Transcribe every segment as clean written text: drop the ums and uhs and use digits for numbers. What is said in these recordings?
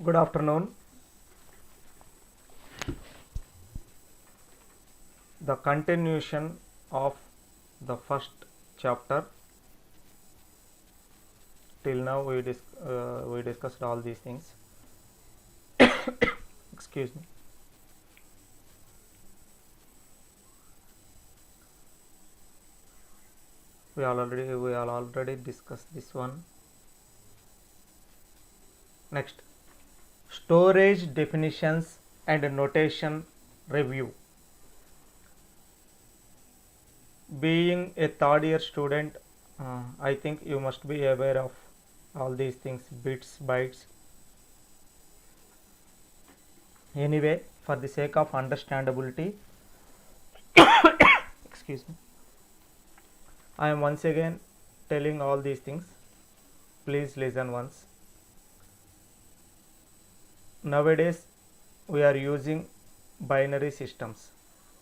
Good afternoon. The continuation of the first chapter. Till now we discussed all these things. Excuse me. We already discussed this one. Next, storage definitions and notation review. Being a third year student, I think you must be aware of all these things, bits, bytes. Anyway, for the sake of understandability, excuse me, I am once again telling all these things. Please listen once. Nowadays, we are using binary systems.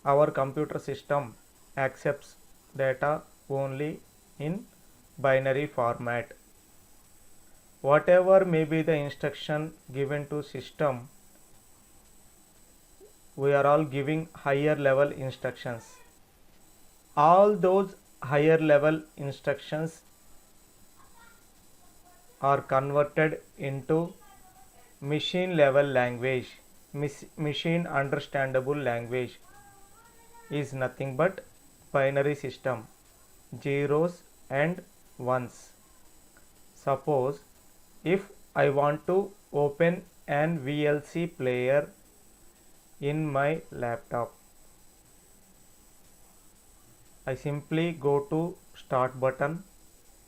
Our computer system accepts data only in binary format. Whatever may be the instruction given to system, we are all giving higher level instructions. All those higher level instructions are converted into machine level language. Machine understandable language is nothing but binary system, zeros and ones. Suppose if I want to open an VLC player in my laptop, I simply go to start button,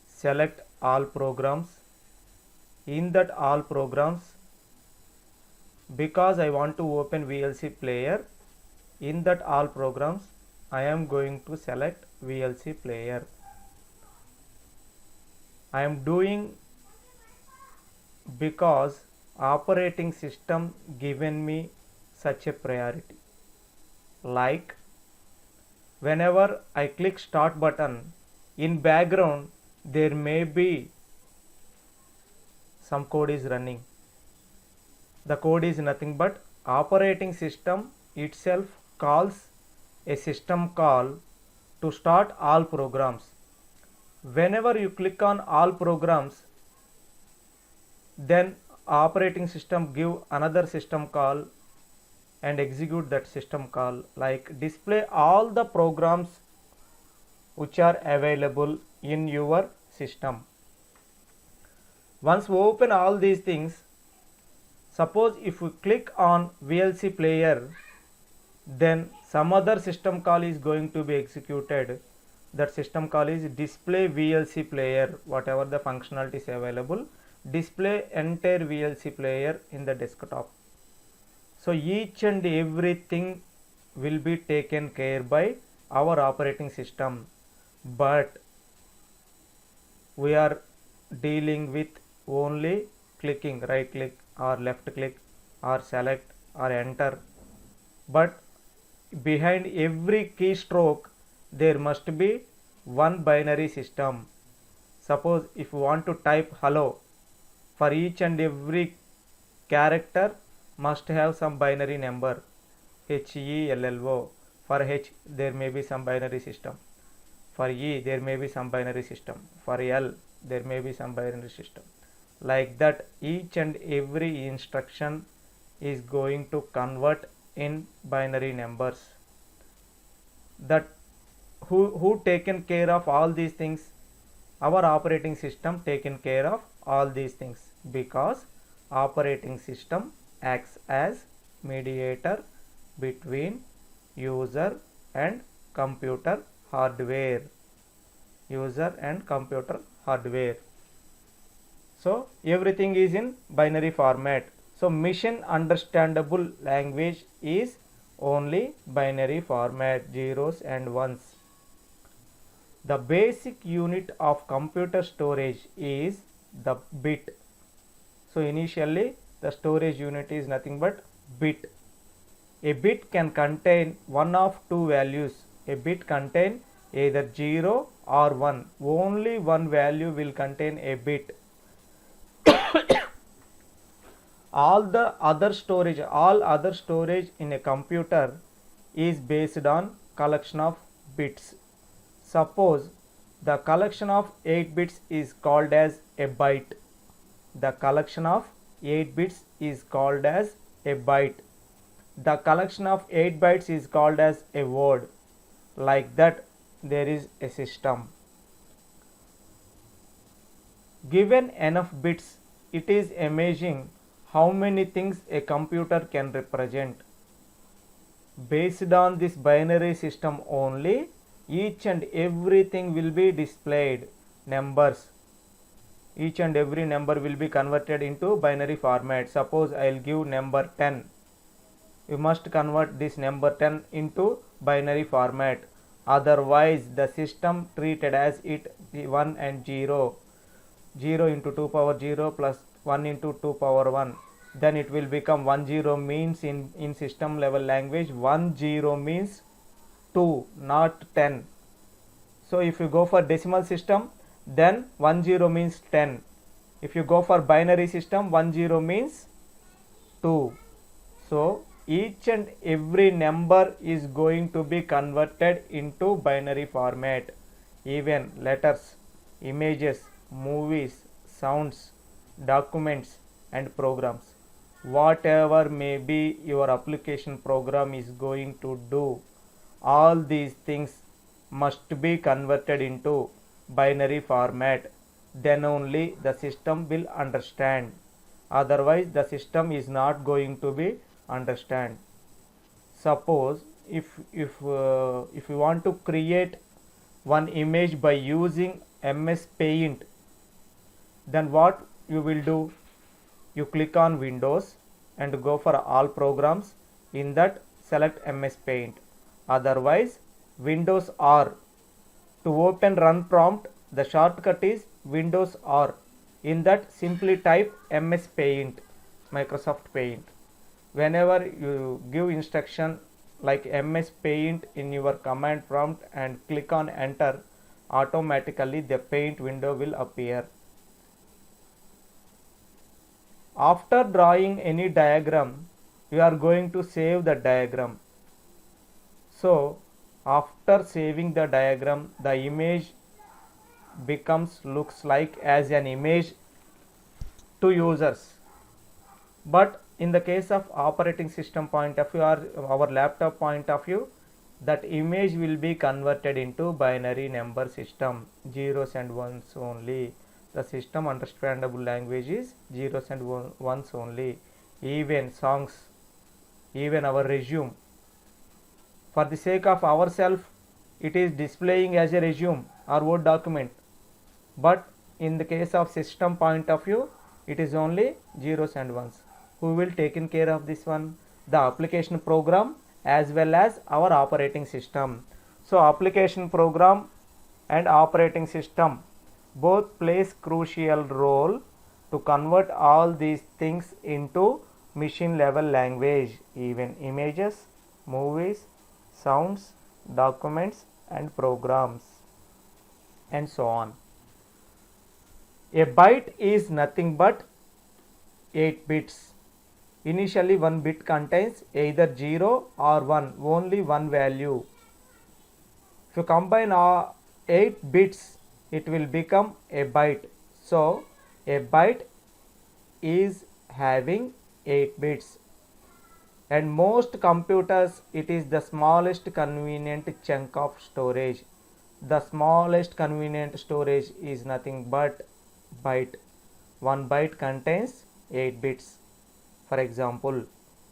select all programs. In that all programs, because I want to open VLC player, in that all programs I am going to select VLC player. I am doing because operating system given me such a priority. Like whenever I click start button, in background there may be some code is running. The code is nothing but operating system itself calls a system call to start all programs. Whenever you click on all programs, then operating system give another system call and execute that system call, like display all the programs which are available in your system. Once we open all these things, suppose if we click on VLC player, then some other system call is going to be executed. That system call is display VLC player, whatever the functionality is available, display entire VLC player in the desktop. So each and everything will be taken care by our operating system, but we are dealing with only clicking, right click or left click or select or enter, but behind every keystroke there must be one binary system. Suppose if you want to type hello, for each and every character must have some binary number, HELLO. For H there may be some binary system, for E there may be some binary system, for L there may be some binary system. Like that, each and every instruction is going to convert in binary numbers. That who taken care of all these things? Our operating system taken care of all these things, because operating system acts as mediator between user and computer hardware. So everything is in binary format. So machine understandable language is only binary format, zeros and ones. The basic unit of computer storage is the bit. So initially the storage unit is nothing but bit. A bit can contain one of two values. A bit contain either 0 or 1. Only one value will contain a bit. all other storage in a computer is based on collection of bits. Suppose the collection of 8 bits is called as a byte. The collection of 8 bits is called as a byte. The collection of 8 bytes is called as a word. Like that, there is a system. Given enough bits, it is amazing how many things a computer can represent. Based on this binary system only, each and everything will be displayed. Numbers. Each and every number will be converted into binary format. Suppose I will give number 10. You must convert this number 10 into binary format. Otherwise, the system treated as it 1 and 0. 0 into 2 power 0 plus 1 into 2 power 1. Then it will become 10 means in system level language 10 means 2, not 10. So if you go for decimal system, then 10 means 10. If you go for binary system, 10 means 2. So each and every number is going to be converted into binary format. Even letters, images, movies, sounds, documents and programs. Whatever may be your application program is going to do, all these things must be converted into binary format. Then only the system will understand. Otherwise, the system is not going to be understand. Suppose if you want to create one image by using MS Paint, then what you will do? You click on Windows and go for all programs. In that, select MS Paint. Otherwise, Windows R. To open run prompt, the shortcut is Windows R. In that, simply type MS Paint, Microsoft Paint. Whenever you give instruction like MS Paint in your command prompt and click on enter, automatically the paint window will appear. After drawing any diagram, you are going to save the diagram. So after saving the diagram, the image looks like as an image to users. But in the case of operating system point of view or our laptop point of view, that image will be converted into binary number system, zeros and ones only. The system understandable language is zeros and ones only. Even songs, even our resume. For the sake of ourselves, it is displaying as a resume or Word document. But in the case of system point of view, it is only zeros and ones. Who will taken care of this one? The application program as well as our operating system. So application program and operating system both plays crucial role to convert all these things into machine level language, even images, movies, sounds, documents and programs and so on. A byte is nothing but 8 bits. Initially, one bit contains either 0 or 1, only one value. If you combine 8 bits, it will become a byte. So, a byte is having 8 bits. And most computers, it is the smallest convenient chunk of storage. The smallest convenient storage is nothing but byte. One byte contains 8 bits. For example,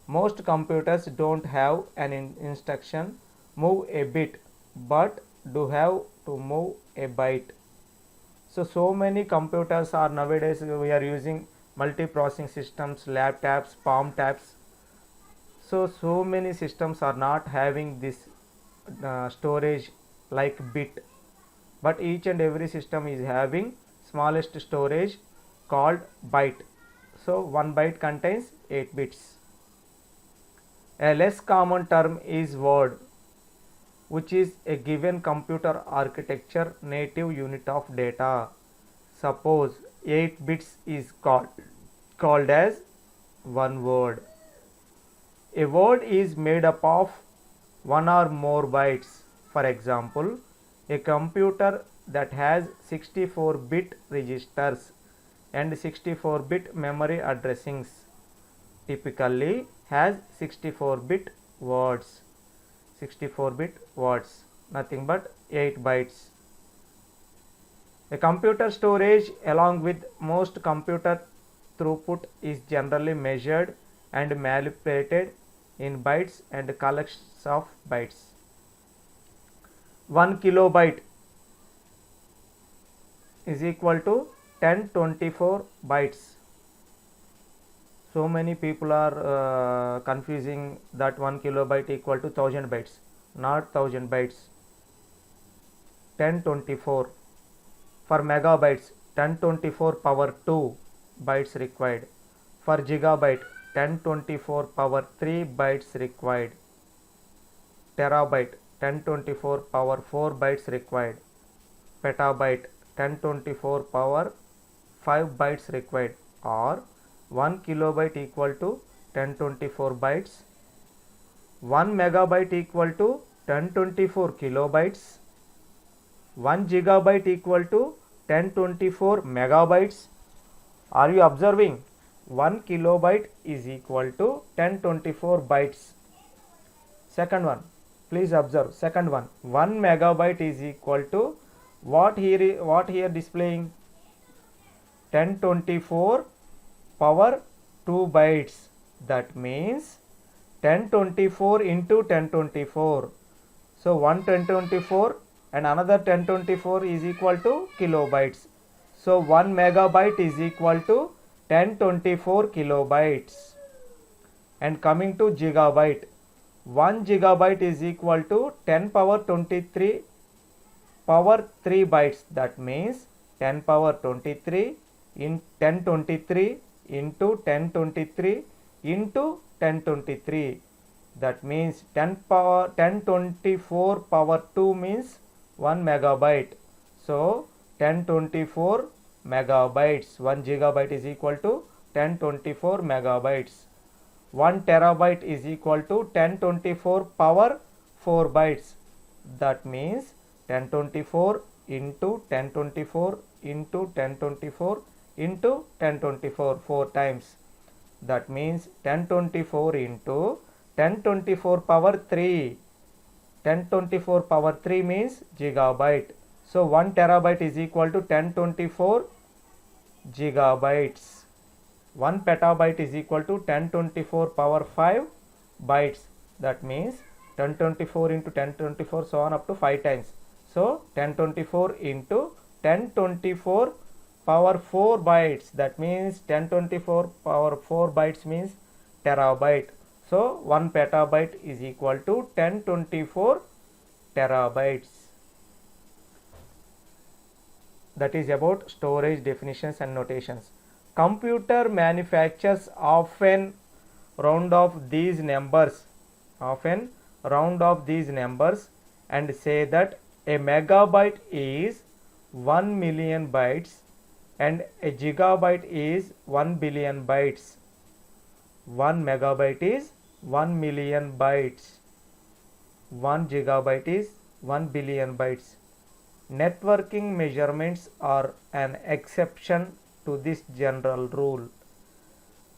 most computers don't have an instruction move a bit, but do have to move a byte. So many computers are nowadays we are using multi-processing systems, laptops, palm tabs. So many systems are not having this storage like bit, but each and every system is having smallest storage called byte. So one byte contains 8 bits. A less common term is word, which is a given computer architecture native unit of data. Suppose 8 bits is called as one word. A word is made up of one or more bytes. For example, a computer that has 64-bit registers and 64-bit memory addressings typically has 64-bit words. 64-bit words, nothing but 8 bytes. A computer storage along with most computer throughput is generally measured and manipulated in bytes and collections of bytes. 1 kilobyte is equal to 1024 bytes. So many people are confusing that 1 kilobyte equal to 1000 bytes. Not 1000 bytes. 1024. For megabytes, 1024 power 2 bytes required. For gigabyte, 1024 power 3 bytes required. Terabyte, 1024 power 4 bytes required. Petabyte, 1024 power 5 bytes required. Or 1 kilobyte equal to 1024 bytes. 1 megabyte equal to 1024 kilobytes. 1 gigabyte equal to 1024 megabytes. Are you observing? 1 kilobyte is equal to 1024 bytes. Second one, please observe. Second one, 1 megabyte is equal to what here displaying? 1024 power 2 bytes. That means 1024 into 1024. So 1 1024 and another 1024 is equal to kilobytes. So 1 megabyte is equal to 1024 kilobytes. And coming to gigabyte, 1 gigabyte is equal to 10 power 23 power 3 bytes. That means 10 power 23 in 1023 into 1023 into 1023. That means 1024 power 2 means 1 megabyte. So 1024 megabytes. 1 gigabyte is equal to 1024 megabytes. 1 terabyte is equal to 1024 power 4 bytes. That means 1024 into 1024 into 1024 into 1024 4 times. That means 1024 into 1024 power 3. 1024 power 3 means gigabyte. So 1 terabyte is equal to 1024 gigabytes. 1 petabyte is equal to 1024 power 5 bytes. That means 1024 into 1024 so on up to 5 times. So 1024 into 1024 power 4 bytes. That means 1024 power 4 bytes means terabyte. So 1 petabyte is equal to 1024 terabytes. That is about storage definitions and notations. Computer manufacturers often round off these numbers and say that a megabyte is 1 million bytes and a gigabyte is 1 billion bytes. 1 megabyte is 1 million bytes. 1 gigabyte is 1 billion bytes. Networking measurements are an exception to this general rule.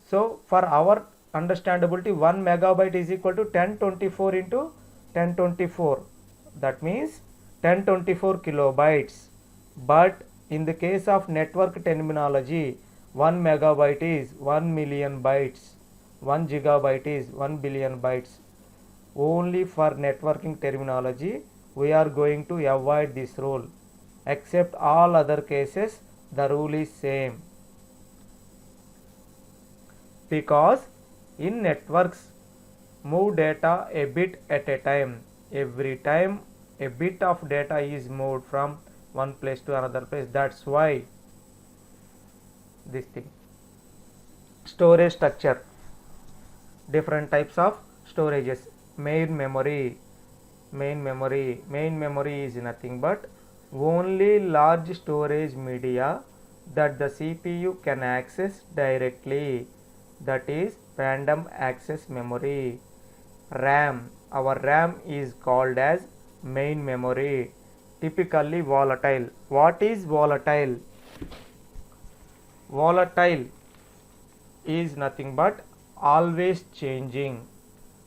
So for our understandability, 1 megabyte is equal to 1024 into 1024. That means 1024 kilobytes. But in the case of network terminology, 1 megabyte is 1 million bytes. 1 gigabyte is 1 billion bytes. Only for networking terminology we are going to avoid this rule. Except all other cases the rule is same. Because in networks move data a bit at a time. Every time a bit of data is moved from one place to another place. That's why this thing. Storage structure. Different types of storages. Main memory is nothing but only large storage media that the CPU can access directly. that is random access memory. RAM, our RAM is called as main memory, typically volatile. What is volatile? Volatile is nothing but always changing,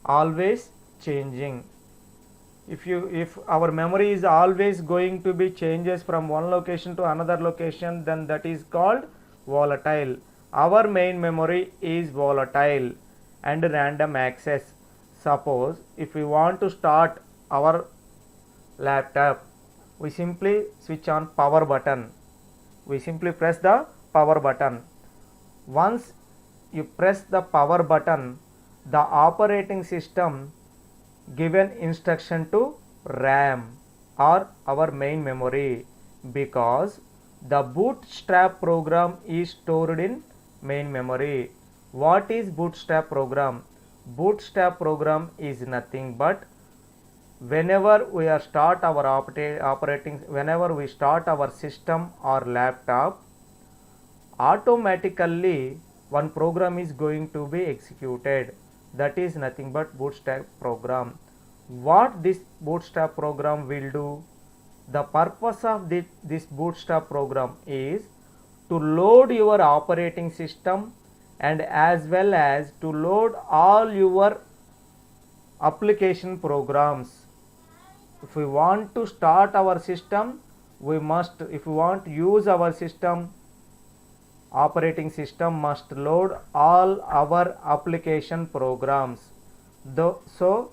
always changing. If our memory is always going to be changes from one location to another location, then that is called volatile. Our main memory is volatile and random access. Suppose if we want to start our laptop, we simply switch on power button. We simply press the power button. Once you press the power button, the operating system given instruction to RAM or our main memory, because the bootstrap program is stored in main memory. What is bootstrap program? Bootstrap program is nothing but whenever we start our whenever we start our system or laptop, automatically one program is going to be executed. That is nothing but bootstrap program. What this bootstrap program will do? The purpose of this bootstrap program is to load your operating system and as well as to load all your application programs. If we want to start our system, if we want to use our system, operating system must load all our application programs. So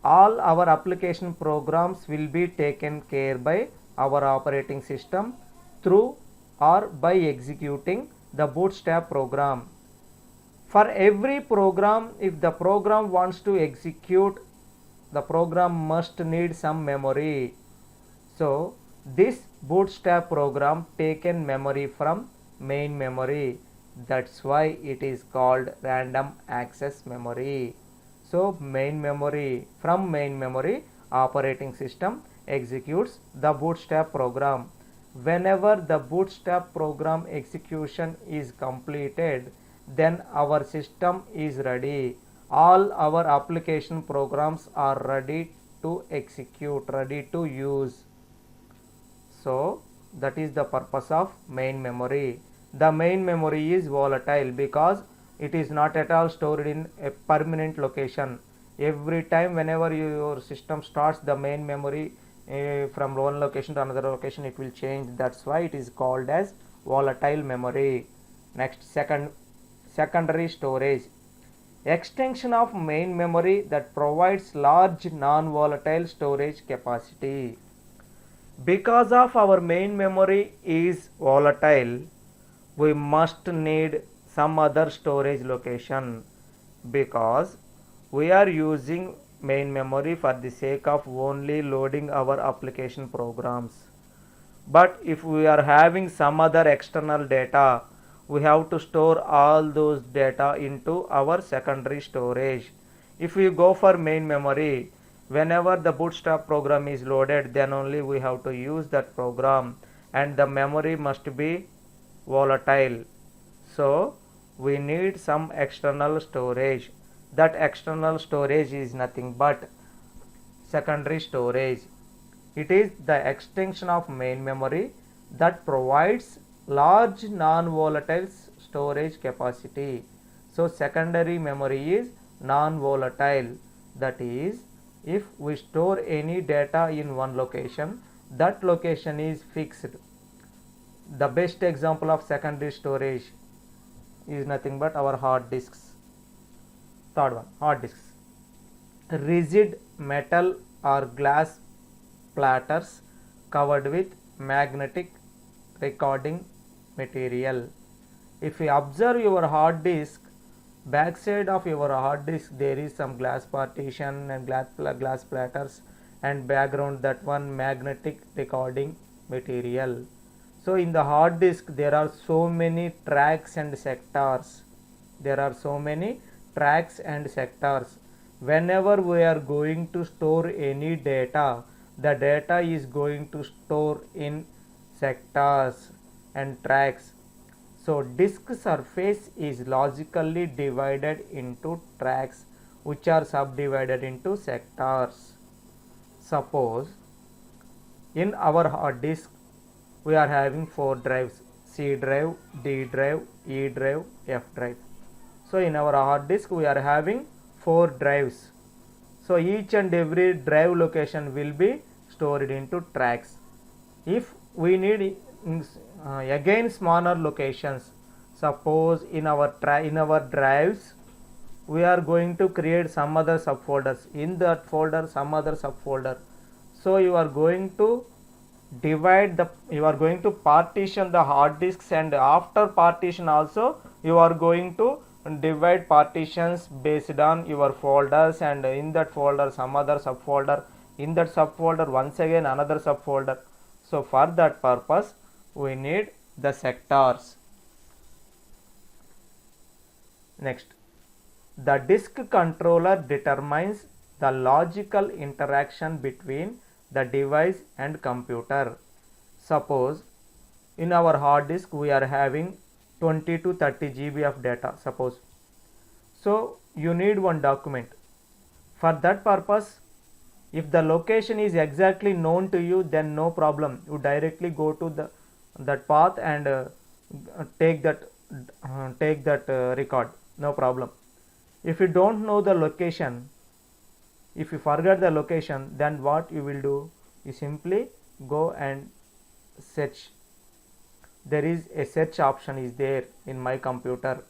all our application programs will be taken care by our operating system through or by executing the bootstrap program. For every program, if the program wants to execute, the program must need some memory. So this bootstrap program taken memory from main memory. That's why it is called random access memory. So from main memory operating system executes the bootstrap program. Whenever the bootstrap program execution is completed, then our system is ready. All our application programs are ready to execute, ready to use. So that is the purpose of main memory. The main memory is volatile because it is not at all stored in a permanent location. Every time whenever your system starts the main memory from one location to another location, it will change. That's why it is called as volatile memory. Next, secondary storage. Extension of main memory that provides large non-volatile storage capacity. Because of our main memory is volatile, we must need some other storage location, because we are using main memory for the sake of only loading our application programs. But if we are having some other external data, we have to store all those data into our secondary storage. If we go for main memory, whenever the bootstrap program is loaded, then only we have to use that program, and the memory must be volatile. So we need some external storage. That external storage is nothing but secondary storage. It is the extension of main memory that provides large non-volatile storage capacity. So secondary memory is non-volatile. That is, if we store any data in one location, that location is fixed. The best example of secondary storage is nothing but our hard disks. Third one, hard disks. Rigid metal or glass platters covered with magnetic recording material. If you observe your hard disk, backside of your hard disk there is some glass partition and glass platters, and background that one magnetic recording material. So in the hard disk there are so many tracks and sectors. Whenever we are going to store any data, the data is going to store in sectors and tracks. So disk surface is logically divided into tracks which are subdivided into sectors. Suppose in our hard disk we are having 4 drives: C drive, D drive, E drive, F drive. So in our hard disk we are having 4 drives. So each and every drive location will be stored into tracks. If we need again smaller locations, suppose in our drives we are going to create some other subfolders, in that folder some other subfolder. So you are going to partition the hard disks, and after partition also you are going to divide partitions based on your folders, and in that folder some other subfolder, in that subfolder once again another subfolder. So for that purpose we need the sectors. Next, the disk controller determines the logical interaction between the device and computer. Suppose in our hard disk we are having 20 to 30 GB of data, suppose. So you need one document. For that purpose, if the location is exactly known to you, then no problem, you directly go to that path and take that record, no problem. If you don't know the location, if you forget the location, then what you will do, you simply go and search. There is a search option is there in my computer,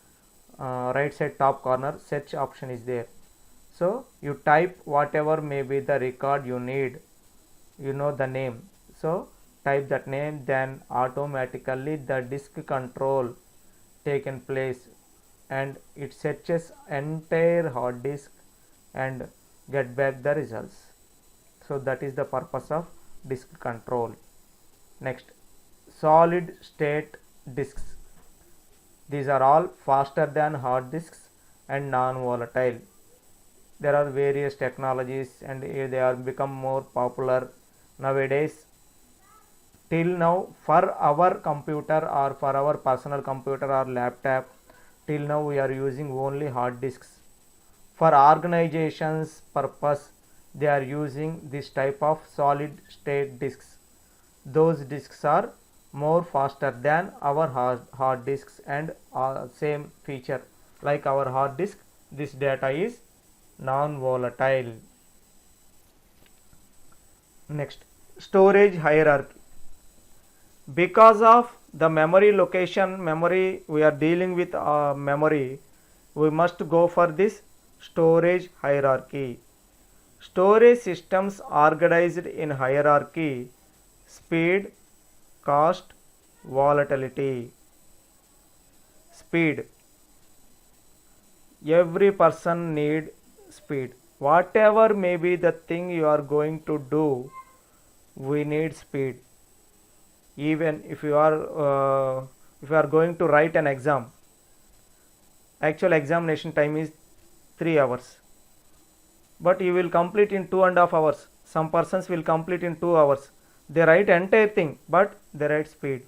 right side top corner, search option is there. So you type whatever may be the record you need, you know the name, so type that name, then automatically the disk control taken place and it searches entire hard disk and get back the results. So that is the purpose of disk control. Next, solid state disks. These are all faster than hard disks and non-volatile. There are various technologies and they are become more popular nowadays. Till now, for our computer or for our personal computer or laptop, till now we are using only hard disks. For organizations purpose, they are using this type of solid state disks. Those disks are more faster than our hard disks and same feature like our hard disk. This data is non-volatile. Next, storage hierarchy. Because of the memory location, we are dealing with memory, we must go for this storage hierarchy. Storage systems organized in hierarchy: speed, cost, volatility. Speed. Every person need speed. Whatever may be the thing you are going to do, we need speed. Even if you are going to write an exam, actual examination time is 3 hours, but you will complete in 2.5 hours. Some persons will complete in 2 hours. They write entire thing, but they write speed.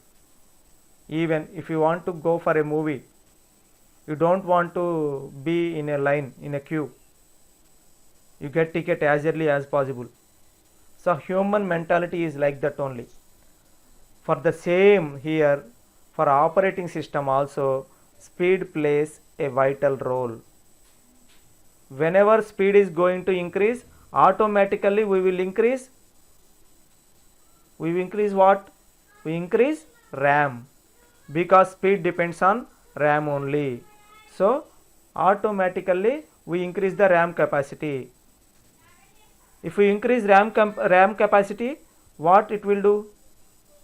Even if you want to go for a movie, you don't want to be in a line, in a queue, you get ticket as early as possible. So human mentality is like that only. For the same here, for operating system also, speed plays a vital role. Whenever speed is going to increase, automatically we will increase what? We increase RAM, because speed depends on RAM only. So automatically we increase the RAM capacity. If we increase RAM capacity, what it will do?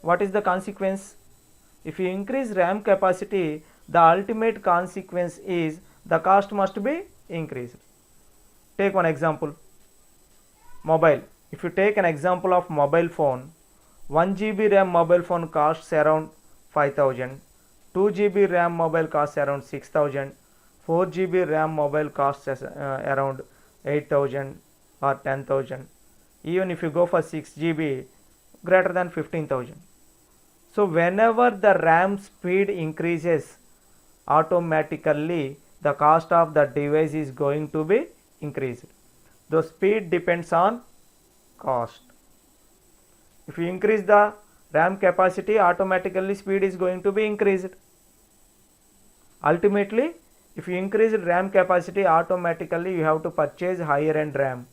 What is the consequence? If you increase RAM capacity, the ultimate consequence is the cost must be increased. Take one example, mobile. If you take an example of mobile phone, 1 GB RAM mobile phone costs around 5,000, 2 GB RAM mobile costs around 6,000, 4 GB RAM mobile costs around 8,000 or 10,000. Even if you go for 6 GB, greater than 15,000. So whenever the RAM speed increases, automatically the cost of the device is going to be increased. The speed depends on cost. If you increase the RAM capacity, automatically speed is going to be increased. Ultimately, if you increase RAM capacity, automatically you have to purchase higher end RAM.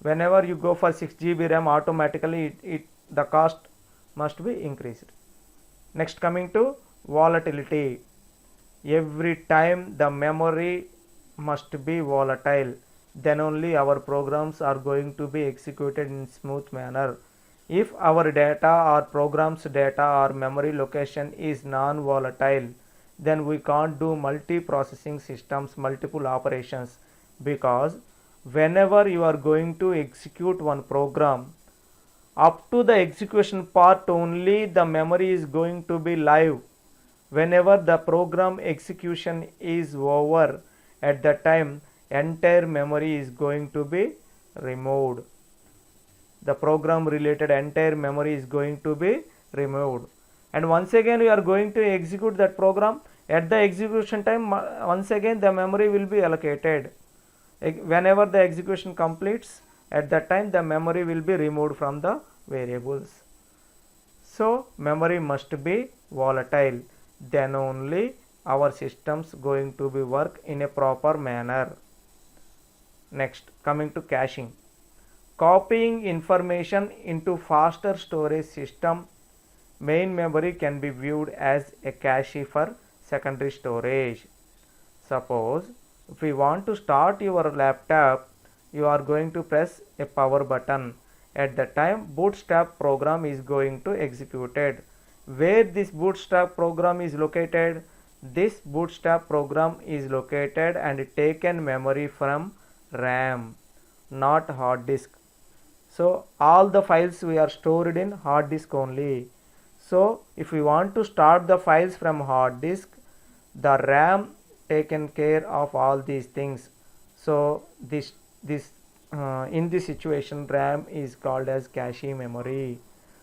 Whenever you go for 6 GB RAM, automatically the cost must be increased. Next, coming to volatility. Every time the memory must be volatile, then only our programs are going to be executed in smooth manner. If our data or programs data or memory location is non-volatile, then we can't do multi-processing systems, multiple operations, because whenever you are going to execute one program, up to the execution part only the memory is going to be live. Whenever the program execution is over, at that time entire memory is going to be removed. The program related entire memory is going to be removed, and once again we are going to execute that program. At the execution time, once again the memory will be allocated. Whenever the execution completes, at that time the memory will be removed from the variables. So memory must be volatile, then only our systems going to be work in a proper manner. Next, coming to caching. Copying information into faster storage system, main memory can be viewed as a cache for secondary storage. Suppose if we want to start your laptop, you are going to press a power button. At that time bootstrap program is going to executed. Where this bootstrap program is located? This bootstrap program is located and taken memory from RAM, not hard disk. So all the files we are stored in hard disk only. So if we want to start the files from hard disk, the RAM taken care of all these things. So in this situation RAM is called as cache memory.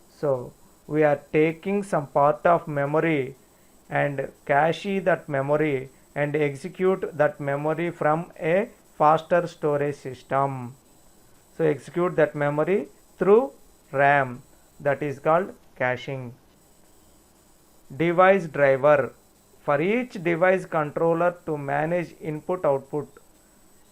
So we are taking some part of memory and cache that memory and execute that memory from a faster storage system. So execute that memory through RAM, that is called caching. Device driver. For each device controller to manage input output.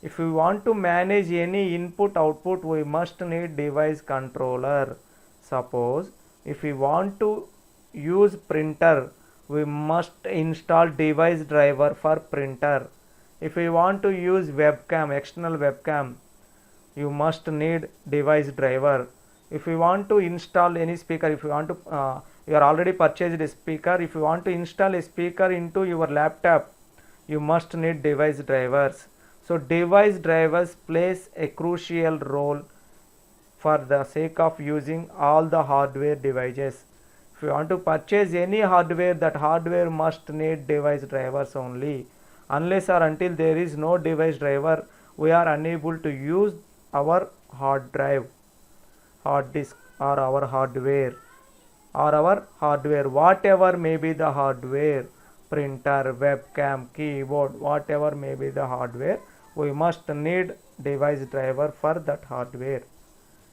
If we want to manage any input output, we must need device controller. Suppose if we want to use printer, we must install device driver for printer. If we want to use webcam, external webcam, you must need device driver. If you want to install any speaker, if you want to you are already purchased a speaker, if you want to install a speaker into your laptop, you must need device drivers. So device drivers plays a crucial role for the sake of using all the hardware devices. If you want to purchase any hardware, that hardware must need device drivers only. Unless or until there is no device driver, we are unable to use our hard drive, hard disk, or our hardware, whatever may be the hardware, printer, webcam, keyboard, whatever may be the hardware, we must need device driver for that hardware.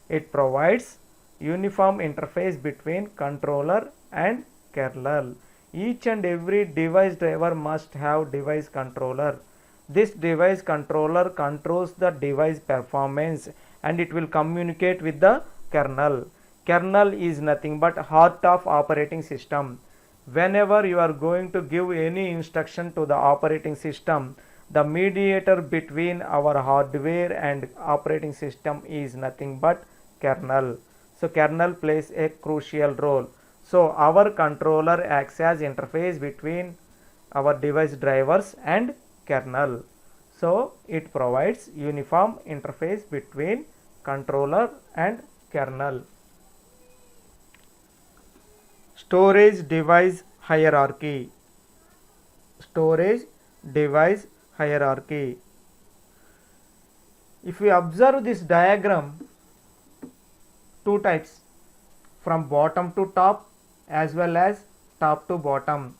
It provides uniform interface between controller and kernel. Each and every device driver must have device controller. This device controller controls the device performance and it will communicate with the kernel. Kernel is nothing but heart of operating system. Whenever you are going to give any instruction to the operating system, the mediator between our hardware and operating system is nothing but kernel. So kernel plays a crucial role. So our controller acts as interface between our device drivers and kernel. So it provides uniform interface between controller and kernel. Storage device hierarchy. Storage device hierarchy. If we observe this diagram, two types, from bottom to top as well as top to bottom.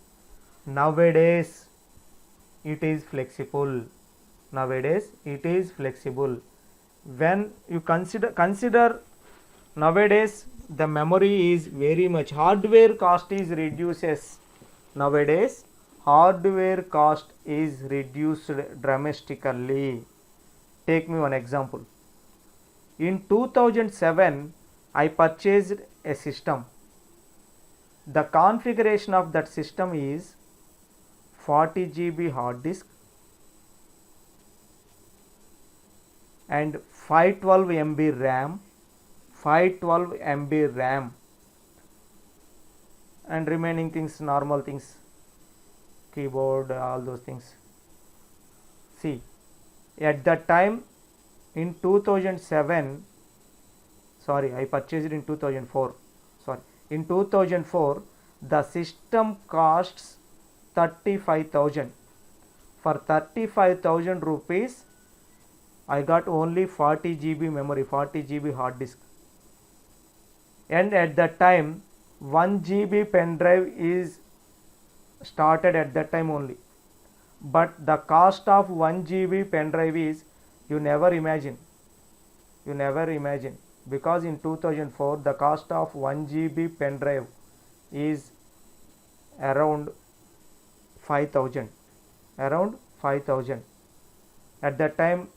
Nowadays it is flexible. Nowadays it is flexible. When you consider nowadays the memory is very much, hardware cost is reduces. Nowadays hardware cost is reduced dramatically. Take me one example. In 2007 I purchased a system. The configuration of that system is 40 GB hard disk and 512 MB RAM, 512 MB RAM, and remaining things, normal things, keyboard, all those things. See, at that time in 2007, sorry, I purchased it in 2004, sorry, in 2004 the system costs 35,000. For 35,000 rupees I got only 40 GB memory, 40 GB hard disk, and at that time 1 GB pen drive is started at that time only. But the cost of 1 GB pen drive is, you never imagine, because in 2004 the cost of 1 GB pen drive is around 5,000, at that time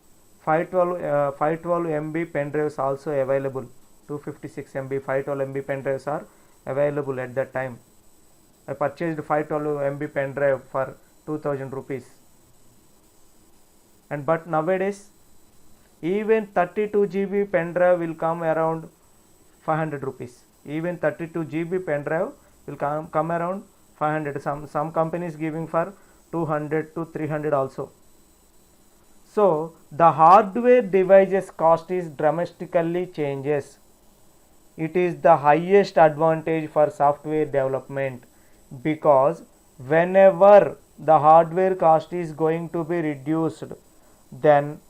512 MB pen drives also available, 256 MB 512 MB pen drives are available at that time. I purchased 512 MB pen drive for 2000 rupees. And but nowadays even 32 GB pen drive will come around 500 rupees. Even 32 GB pen drive will come around 500. Some companies giving for 200 to 300 also. So the hardware devices cost is dramatically changes. It is the highest advantage for software development, because whenever the hardware cost is going to be reduced, then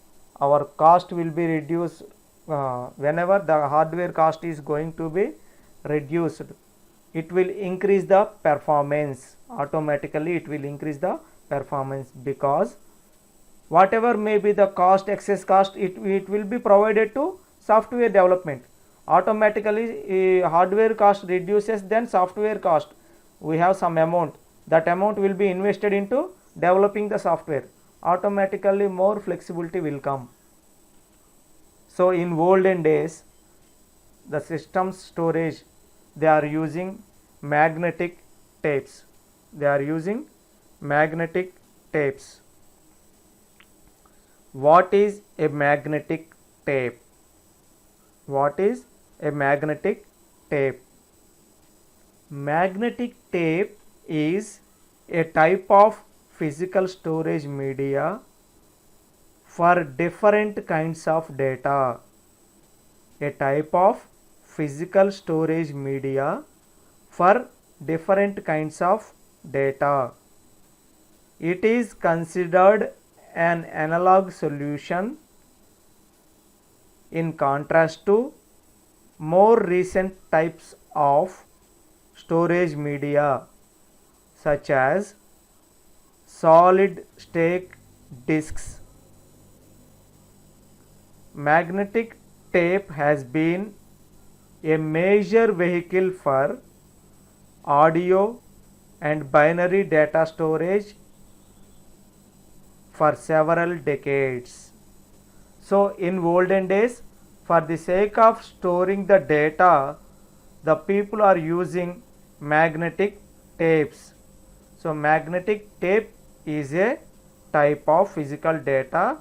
our cost will be reduced. Whenever the hardware cost is going to be reduced, it will increase the performance. Automatically it will increase the performance, because whatever may be the cost, excess cost, it will be provided to software development. Automatically hardware cost reduces, then software cost, we have some amount, that amount will be invested into developing the software. Automatically more flexibility will come. So in olden days the system storage, they are using magnetic tapes. What is a magnetic tape? Magnetic tape is a type of physical storage media for different kinds of data. A type of physical storage media for different kinds of data. It is considered an analog solution in contrast to more recent types of storage media such as solid state disks. Magnetic tape has been a major vehicle for audio and binary data storage for several decades. So in olden days, for the sake of storing the data, the people are using magnetic tapes. So magnetic tape is a type of physical data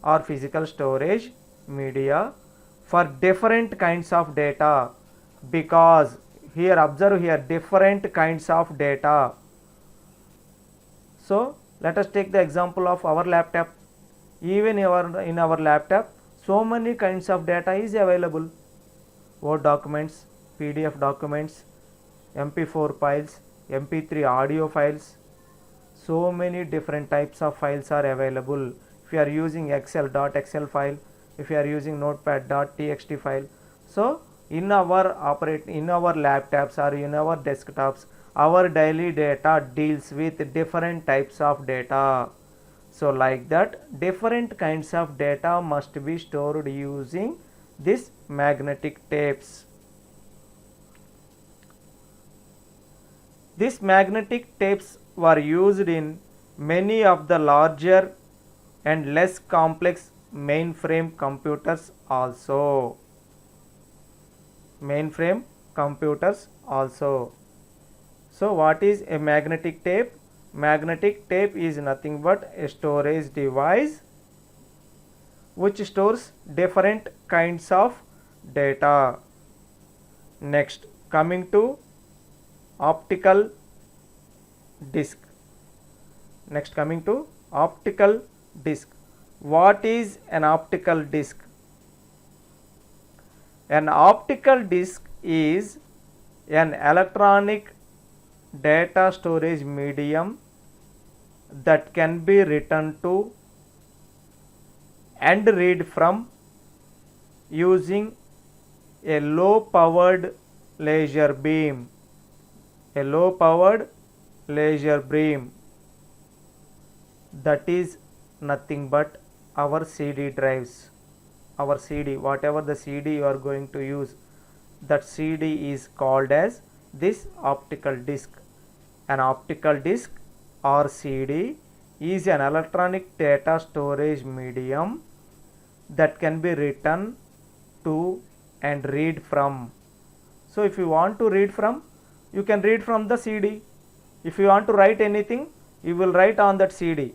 or physical storage media for different kinds of data, because here observe here, different kinds of data. So let us take the example of our laptop. Even in our laptop, so many kinds of data is available. Word documents, PDF documents, MP4 files, MP3 audio files. So many different types of files are available. If you are using Excel.xl file, if you are using Notepad.txt file, so in our laptops or in our desktops, our daily data deals with different types of data. So like that, different kinds of data must be stored using this magnetic tapes. These magnetic tapes were used in many of the larger and less complex mainframe computers also. Mainframe computers also. So what is a magnetic tape? Magnetic tape is nothing but a storage device which stores different kinds of data. Next, coming to optical disc. Next, coming to optical disc. What is an optical disc? An optical disc is an electronic data storage medium that can be written to and read from using a low powered laser beam. A low powered laser beam, that is nothing but our CD drives. Our CD, whatever the CD you are going to use, that CD is called as this optical disc. An optical disc or CD is an electronic data storage medium that can be written to and read from. So if you want to read from, you can read from the CD. If you want to write anything, you will write on that CD.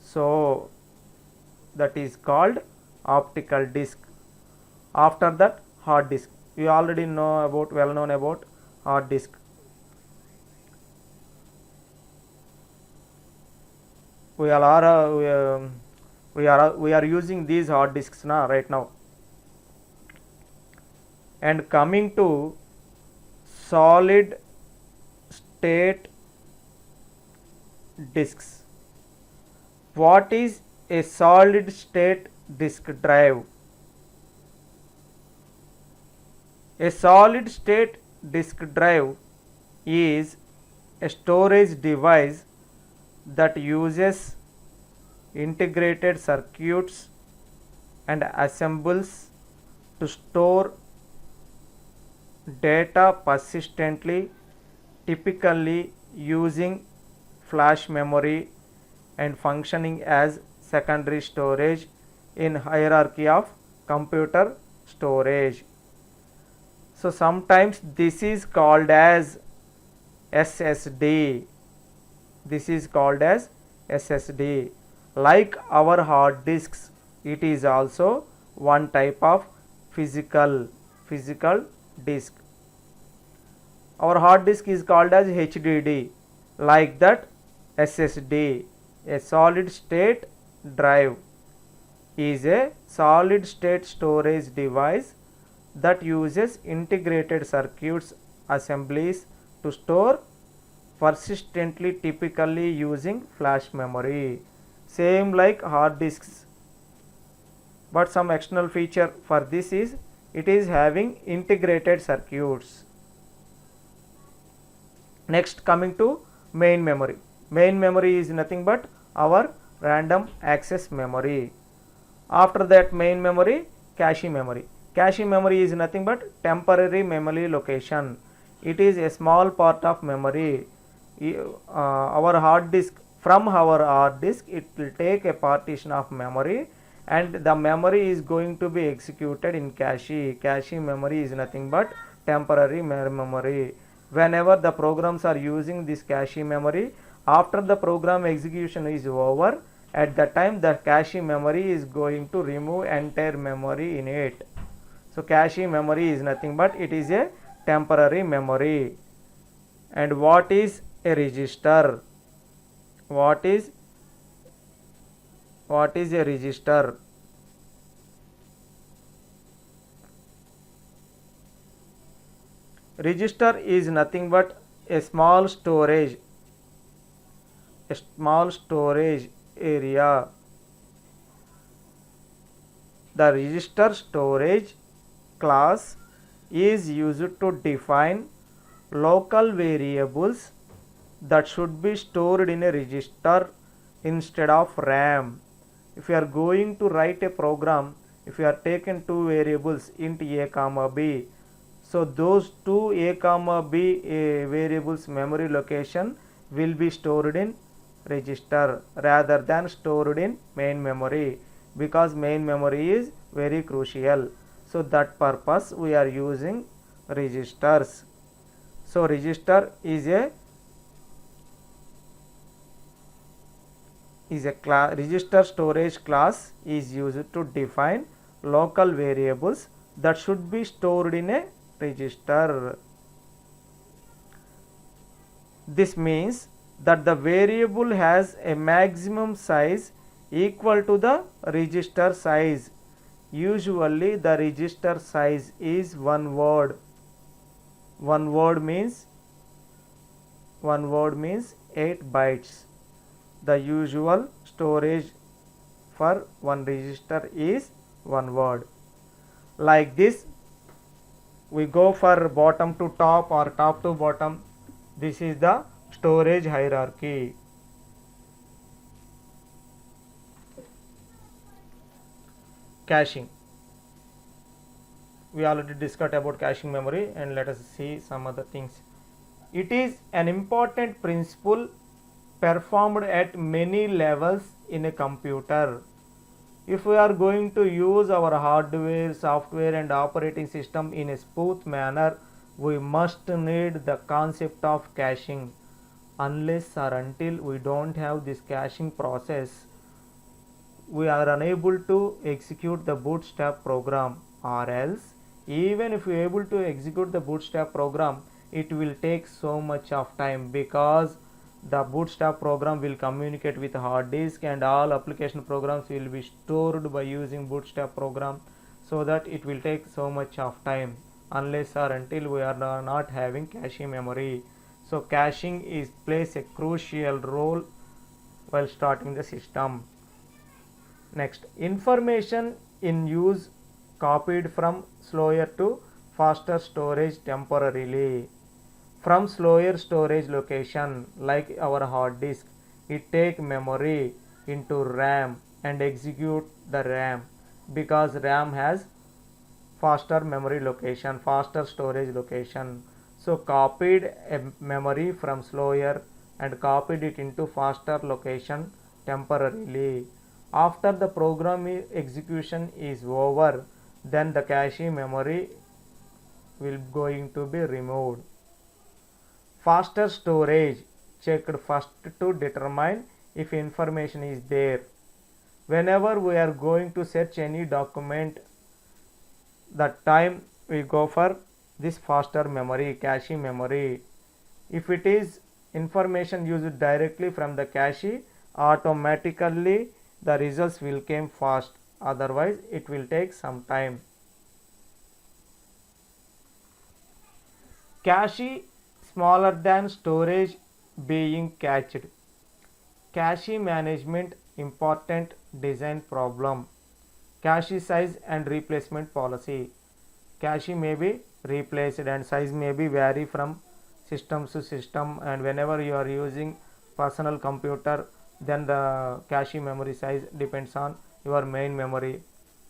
So that is called optical disc. After that, hard disk. You already know about, well known about hard disk. We are using these hard disks now, right now. And coming to solid state disks. What is a solid state disk drive? A solid state disk drive is a storage device that uses integrated circuits and assembles to store data persistently, typically using flash memory and functioning as secondary storage in hierarchy of computer storage. So sometimes this is called as SSD. This is called as SSD. Like our hard disks, it is also one type of physical disk. Our hard disk is called as HDD. Like that, SSD, a solid state drive, is a solid state storage device that uses integrated circuits assemblies to store persistently, typically using flash memory. Same like hard disks, but some external feature for this is it is having integrated circuits. Next, coming to main memory. Main memory is nothing but our random access memory. After that main memory, cache memory. Cache memory is nothing but temporary memory location. It is a small part of memory. Our hard disk, from our hard disk, it will take a partition of memory and the memory is going to be executed in cache. Cache memory is nothing but temporary memory. Whenever the programs are using this cache memory, after the program execution is over, at that time the cache memory is going to remove entire memory in it. So cache memory is nothing but it is a temporary memory. And what is a register? What is a register? Register is nothing but a small storage area. The register storage class is used to define local variables that should be stored in a register instead of RAM. If you are going to write a program, if you are taken two variables int a comma b, so those two a comma b variables memory location will be stored in register rather than stored in main memory, because main memory is very crucial. So that purpose we are using registers. So register is a register storage class is used to define local variables that should be stored in a register. This means that the variable has a maximum size equal to the register size. Usually the register size is one word. One word means 8 bytes. The usual storage for one register is one word. Like this, we go for bottom to top or top to bottom. This is the storage hierarchy. Caching. We already discussed about caching memory, and let us see some other things. It is an important principle performed at many levels in a computer. If we are going to use our hardware, software and operating system in a smooth manner, we must need the concept of caching. Unless or until we don't have this caching process, we are unable to execute the bootstrap program, or else even if we are able to execute the bootstrap program, it will take so much of time, because the bootstrap program will communicate with hard disk and all application programs will be stored by using bootstrap program, so that it will take so much of time unless or until we are not having cache memory. So caching plays a crucial role while starting the system. Next, information in use copied from slower to faster storage temporarily. From slower storage location like our hard disk, it take memory into RAM and execute the RAM, because RAM has faster memory location, faster storage location. So copied a memory from slower and copied it into faster location temporarily. After the program execution is over, then the cache memory will going to be removed. Faster storage checked first to determine if information is there. Whenever we are going to search any document, that time we go for this faster memory, cache memory. If it is information used directly from the cache, automatically the results will come fast, otherwise it will take some time. Cache smaller than storage being cached. Cache management important design problem. Cache size and replacement policy. Cache may be replaced and size may be vary from system to system, and whenever you are using personal computer, then the cache memory size depends on your main memory,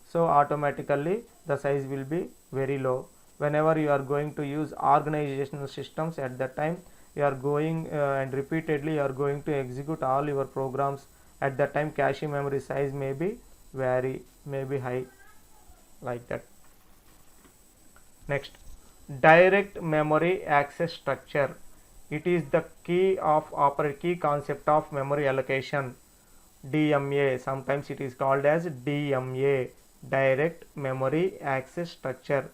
so automatically the size will be very low. Whenever you are going to use organizational systems, at that time you are going and repeatedly you are going to execute all your programs, at that time cache memory size may be vary, may be high, like that. Next, direct memory access structure. It is the key concept of memory allocation, DMA. Sometimes it is called as DMA, direct memory access structure.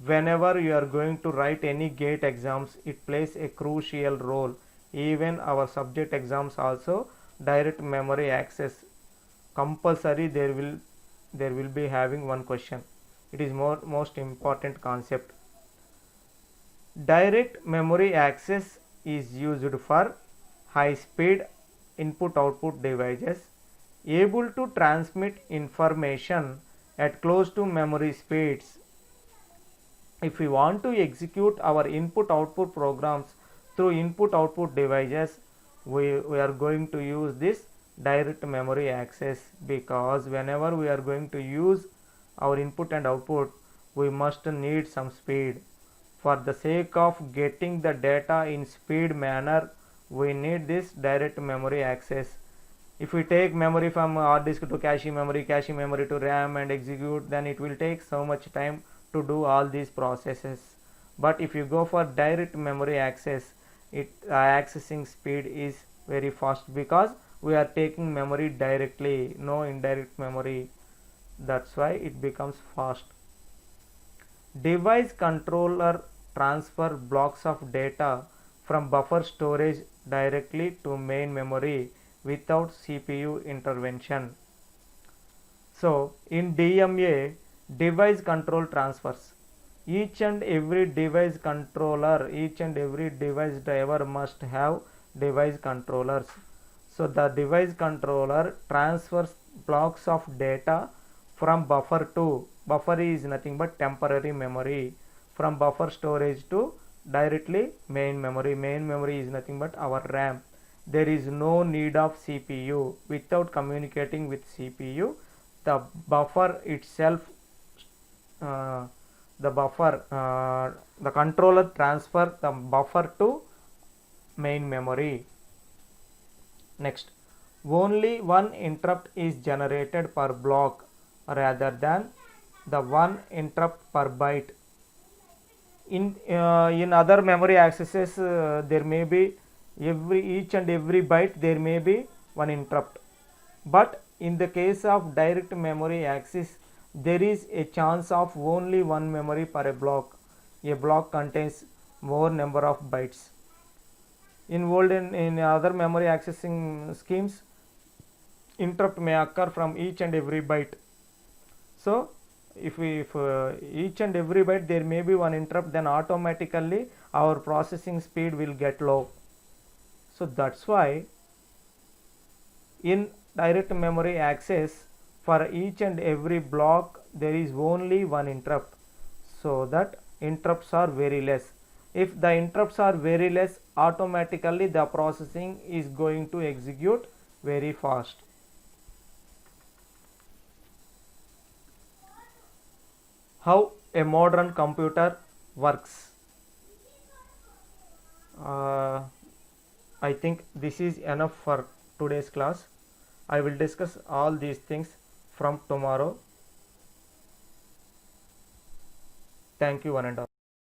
Whenever you are going to write any GATE exams, it plays a crucial role. Even our subject exams also, direct memory access compulsory, there will be having one question. It is most important concept. Direct memory access is used for high speed input output devices able to transmit information at close to memory speeds. if we want to execute our input output programs through input output devices, we are going to use this direct memory access, because whenever we are going to use our input and output, we must need some speed. For the sake of getting the data in speed manner, we need this direct memory access. If we take memory from hard disk to cache memory to RAM and execute, then it will take so much time to do all these processes. But if you go for direct memory access, accessing speed is very fast, because we are taking memory directly, no indirect memory. That's why it becomes fast. Device controller transfer blocks of data from buffer storage directly to main memory without CPU intervention. So in DMA, device control transfers. Each and every device controller, each and every device driver must have device controllers. So the device controller transfers blocks of data from buffer to, buffer is nothing but temporary memory, from buffer storage to directly main memory. Main memory is nothing but our RAM. There is no need of CPU. Without communicating with CPU, the buffer itself, the controller transfer the buffer to main memory. Next, only one interrupt is generated per block rather than the one interrupt per byte. In other memory accesses, there may be each and every byte there may be one interrupt, but in the case of direct memory access, there is a chance of only one memory per a block. A block contains more number of bytes. In other memory accessing schemes, interrupt may occur from each and every byte. So if each and every byte there may be one interrupt, then automatically our processing speed will get low. So that's why in direct memory access, for each and every block there is only one interrupt, so that interrupts are very less. If the interrupts are very less, automatically the processing is going to execute very fast. How a modern computer works. I think this is enough for today's class. I will discuss all these things from tomorrow. Thank you, one and all.